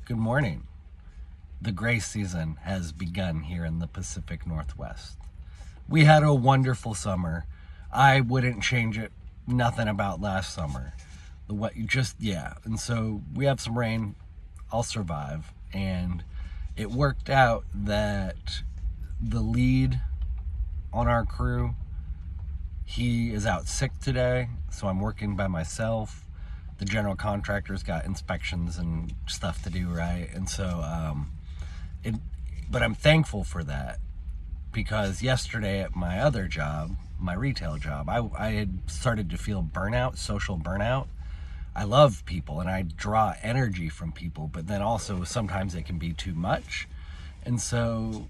Good morning. The gray season has begun here in the Pacific Northwest. We had a wonderful summer. I wouldn't change it. Nothing about last summer. And so we have some rain. I'll survive. And it worked out that the lead on our crew, he is out sick today, so I'm working by myself. The general contractor's got inspections and stuff to do, right? And so, but I'm thankful for that, because yesterday at my other job, my retail job, I had started to feel burnout, social burnout. I love people and I draw energy from people, but then also sometimes it can be too much. And so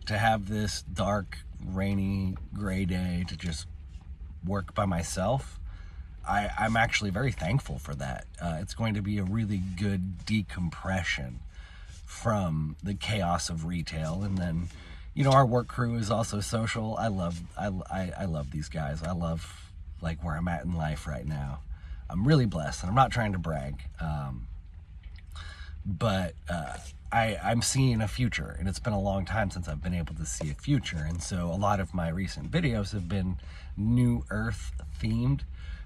to have this dark, rainy, gray day to just work by myself, I'm actually very thankful for that. It's going to be a really good decompression from the chaos of retail. And then, our work crew is also social. I love these guys. I love like where I'm at in life right now. I'm really blessed, and I'm not trying to brag, but I'm seeing a future, and it's been a long time since I've been able to see a future. And so a lot of my recent videos have been New Earth themed,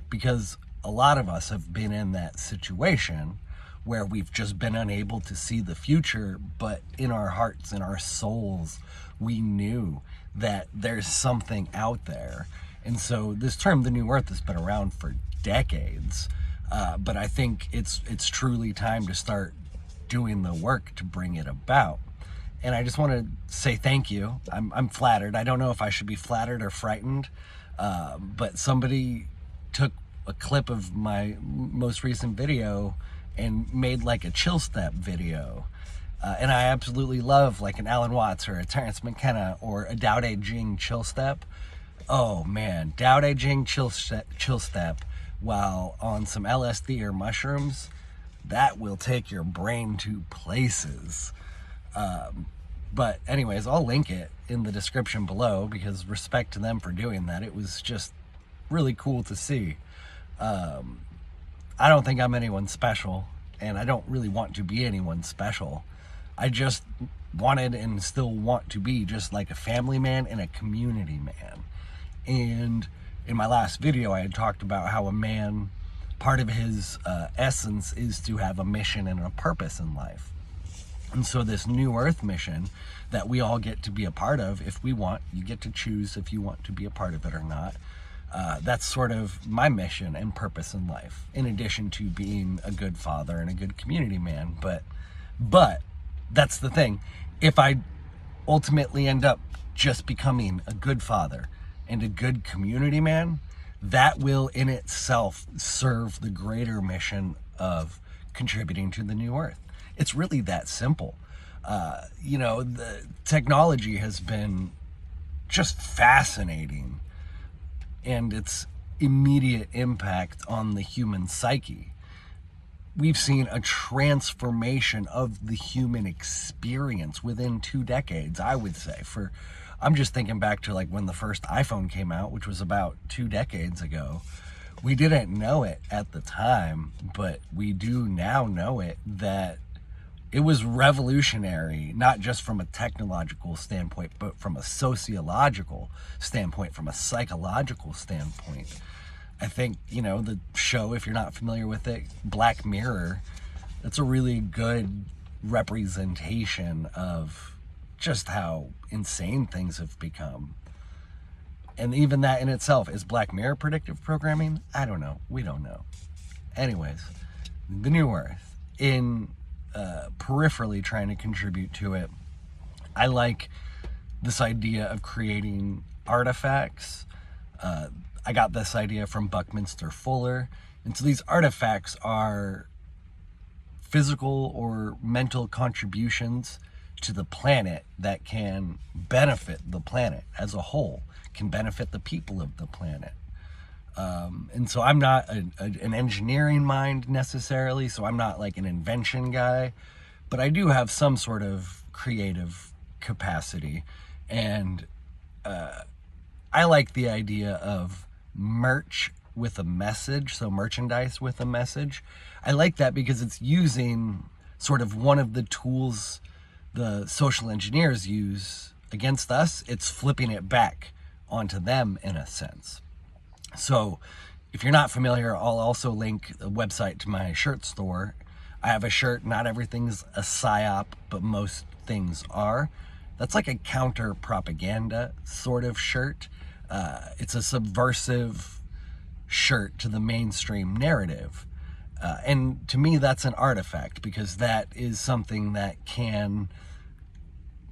because a lot of us have been in that situation where we've just been unable to see the future, but in our hearts and our souls, we knew that there's something out there. And so this term, the New Earth, has been around for decades, but I think it's truly time to start doing the work to bring it about. And I just want to say thank you. I'm flattered. I don't know if I should be flattered or frightened, but somebody took a clip of my most recent video and made like a chill step video. And I absolutely love like an Alan Watts or a Terrence McKenna or a Dao De Jing chill step. Oh man, Dao De Jing chill step while on some LSD or mushrooms, that will take your brain to places. But anyways, I'll link it in the description below, because respect to them for doing that. It was just really cool to see. I don't think I'm anyone special, and I don't really want to be anyone special. I just wanted and still want to be just like a family man and a community man. And in my last video, I had talked about how a man, part of his essence is to have a mission and a purpose in life. And so this New Earth mission that we all get to be a part of, if we want, you get to choose if you want to be a part of it or not. That's sort of my mission and purpose in life, in addition to being a good father and a good community man. But that's the thing. If I ultimately end up just becoming a good father and a good community man, that will in itself serve the greater mission of contributing to the New Earth. It's really that simple. The technology has been just fascinating, and its immediate impact on the human psyche. We've seen a transformation of the human experience within 2 decades, I would say. I'm just thinking back to like when the first iPhone came out, which was about 2 decades ago. We didn't know it at the time, but we do now know it, that it was revolutionary, not just from a technological standpoint, but from a sociological standpoint, from a psychological standpoint. I think, the show, if you're not familiar with it, Black Mirror, that's a really good representation of just how insane things have become. And even that in itself, is Black Mirror predictive programming? I don't know. We don't know. Anyways, the New Earth, in peripherally trying to contribute to it, I like this idea of creating artifacts. I got this idea from Buckminster Fuller. And so these artifacts are physical or mental contributions to the planet that can benefit the planet as a whole, can benefit the people of the planet. And so I'm not an engineering mind necessarily, so I'm not like an invention guy, but I do have some sort of creative capacity. And I like the idea of merch with a message, so merchandise with a message. I like that because it's using sort of one of the tools the social engineers use against us. It's flipping it back onto them in a sense. So if you're not familiar, I'll also link a website to my shirt store. I have a shirt, Not Everything's a PSYOP, but most things are. That's like a counter propaganda sort of shirt. It's a subversive shirt to the mainstream narrative. And to me, that's an artifact, because that is something that can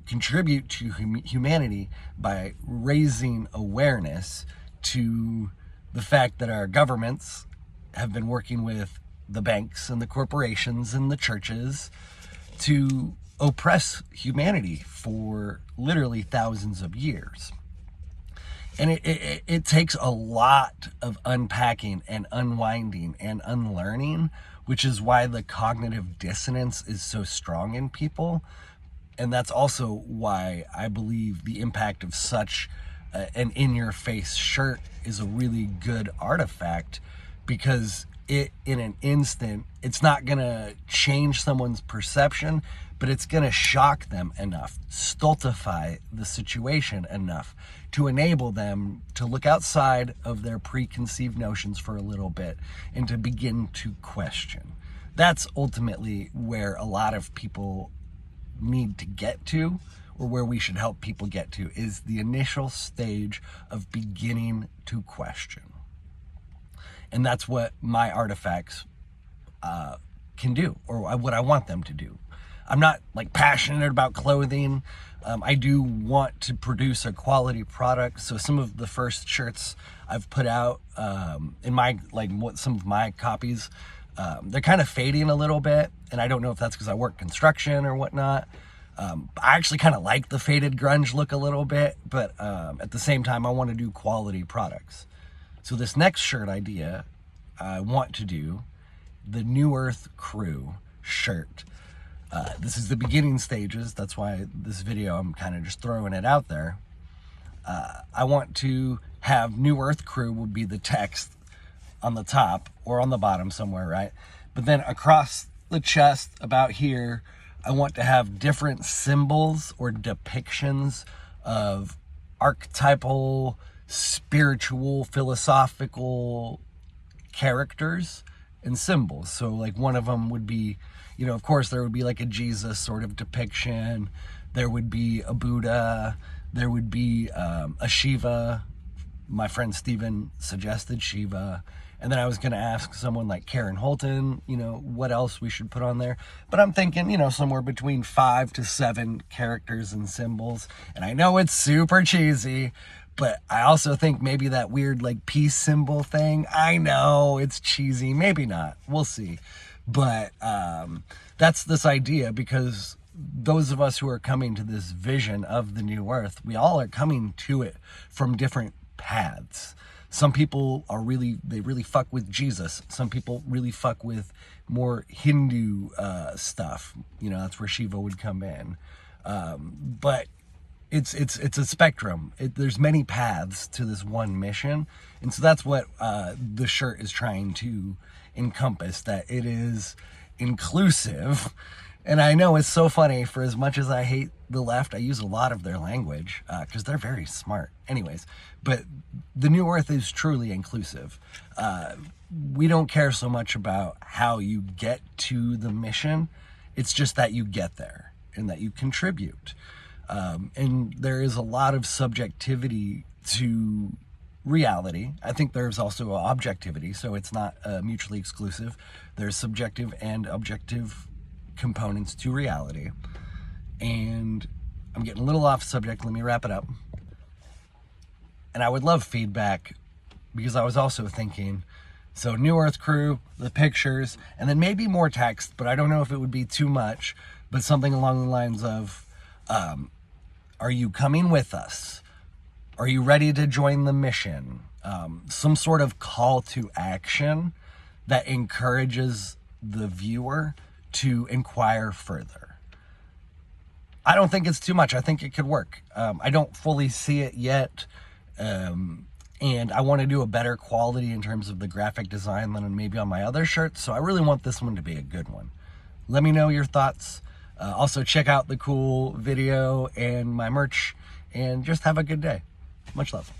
contribute to humanity by raising awareness to the fact that our governments have been working with the banks and the corporations and the churches to oppress humanity for literally thousands of years. And it takes a lot of unpacking and unwinding and unlearning, which is why the cognitive dissonance is so strong in people. And that's also why I believe the impact of such an in-your-face shirt is a really good artifact, because it, in an instant, it's not going to change someone's perception, but it's going to shock them enough, stultify the situation enough to enable them to look outside of their preconceived notions for a little bit and to begin to question. That's ultimately where a lot of people need to get to, or where we should help people get to, is the initial stage of beginning to question. And that's what my artifacts can do, or what I want them to do. I'm not like passionate about clothing. I do want to produce a quality product. So some of the first shirts I've put out in my, some of my copies, they're kind of fading a little bit. And I don't know if that's because I work construction or whatnot. I actually kind of like the faded grunge look a little bit, but at the same time, I want to do quality products. So this next shirt idea, I want to do the New Earth Crew shirt. This is the beginning stages. That's why this video, I'm kind of just throwing it out there. I want to have New Earth Crew would be the text on the top or on the bottom somewhere, right? But then across the chest, about here, I want to have different symbols or depictions of archetypal, spiritual, philosophical characters and symbols. So like one of them would be, of course there would be like a Jesus sort of depiction. There would be a Buddha. There would be a Shiva. My friend Steven suggested Shiva. And then I was going to ask someone like Karen Holton, what else we should put on there. But I'm thinking, somewhere between 5 to 7 characters and symbols. And I know it's super cheesy, but I also think maybe that weird like peace symbol thing. I know it's cheesy, maybe not. We'll see. But that's this idea, because those of us who are coming to this vision of the new earth, we all are coming to it from different paths. Some people they really fuck with Jesus. Some people really fuck with more Hindu stuff. That's where Shiva would come in. But it's a spectrum. There's many paths to this one mission. And so that's what the shirt is trying to encompass, that it is inclusive. And I know it's so funny, for as much as I hate the left, I use a lot of their language because they're very smart. Anyways, but the New Earth is truly inclusive. We don't care so much about how you get to the mission. It's just that you get there and that you contribute. And there is a lot of subjectivity to reality. I think there's also objectivity, so it's not mutually exclusive. There's subjective and objective components to reality. And I'm getting a little off subject. Let me wrap it up. And I would love feedback, because I was also thinking, so New Earth Crew, the pictures, and then maybe more text, but I don't know if it would be too much, but something along the lines of, are you coming with us? Are you ready to join the mission? Some sort of call to action that encourages the viewer to inquire further. I don't think it's too much. I think it could work. I don't fully see it yet. And I want to do a better quality in terms of the graphic design than maybe on my other shirts. So I really want this one to be a good one. Let me know your thoughts. Also check out the cool video and my merch, and just have a good day. Much love.